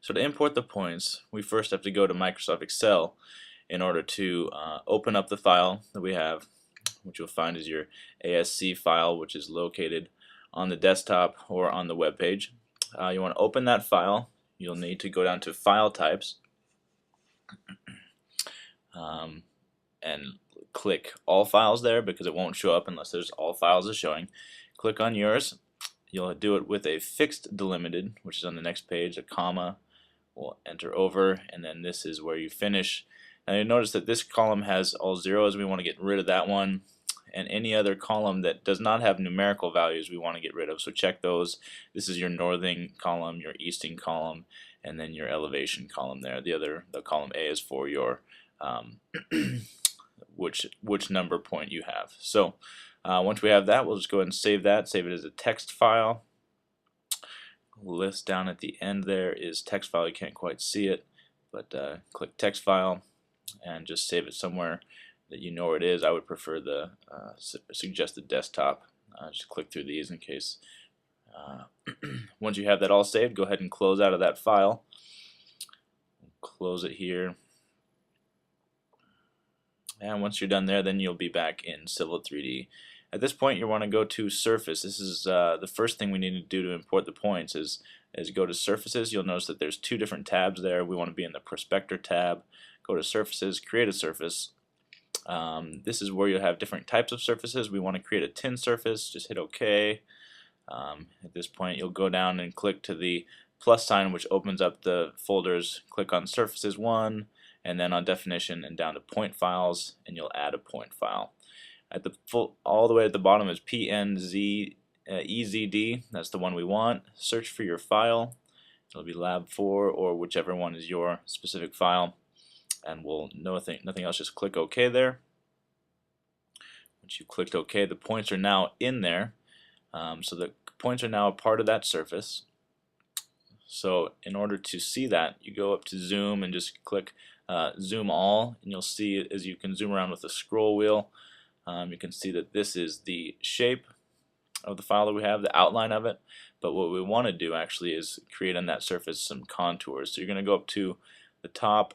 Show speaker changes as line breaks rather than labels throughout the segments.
So to import the points, we first have to go to Microsoft Excel in order to open up the file that we have, which you'll find is your ASC file, which is located on the desktop or on the web page. You want to open that file. You'll need to go down to File Types and click All Files there, because it won't show up unless there's All Files is showing. Click on yours. You'll do it with a fixed delimited, which is on the next page. A comma. We'll enter over, and then this is where you finish. Now you'll notice that this column has all zeros. We want to get rid of that one, and any other column that does not have numerical values we want to get rid of. So check those. This is your northing column, your easting column, and then your elevation column there. The column A is for your which number point you have. So once we have that, we'll just go ahead and save that. Save it as a text file. List down at the end there is text file. You can't quite see it, but click text file and just save it somewhere that you know where it is. I would prefer the suggested desktop. Just click through these in case. Once you have that all saved, go ahead and close out of that file. Close it here. And once you're done there, then you'll be back in Civil3D. At this point, you want to go to Surface. This is the first thing we need to do to import the points is go to Surfaces. You'll notice that there's two different tabs there. We want to be in the Prospector tab. Go to Surfaces, create a surface. This is where you'll have different types of surfaces. We want to create a tin surface. Just hit OK. At this point, you'll go down and click to the plus sign, which opens up the folders. Click on Surfaces 1, and then on Definition, and down to Point Files, and you'll add a point file. At the all the way at the bottom is PNZ EZD. That's the one we want. Search for your file. It'll be Lab 4 or whichever one is your specific file, and we'll nothing else. Just click OK there. Once you clicked OK, the points are now in there. So the points are now a part of that surface. So in order to see that, you go up to Zoom and just click Zoom All, and you'll see as you can zoom around with the scroll wheel. You can see that this is the shape of the file that we have, the outline of it. But what we want to do actually is create on that surface some contours. So you're going to go up to the top,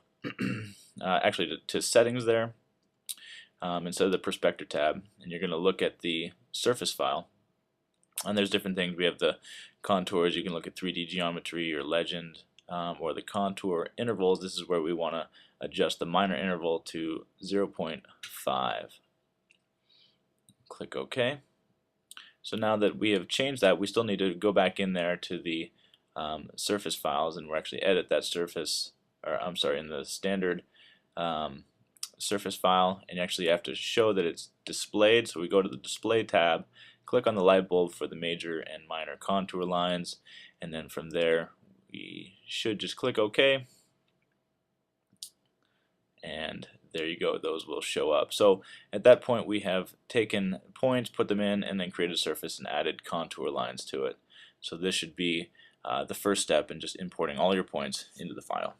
actually to Settings there, instead of the Prospector tab, and you're going to look at the surface file. And there's different things. We have the contours. You can look at 3D geometry or legend, or the contour intervals. This is where we want to adjust the minor interval to 0.5. Click OK. So now that we have changed that, we still need to go back in there to the surface files, and we'll actually edit that surface, or I'm sorry, in the standard surface file, and you actually have to show that it's displayed. So we go to the Display tab, click on the light bulb for the major and minor contour lines, and then from there we should just click OK, and there you go, those will show up. So at that point we have taken points, put them in, and then created a surface and added contour lines to it. So this should be the first step in just importing all your points into the file.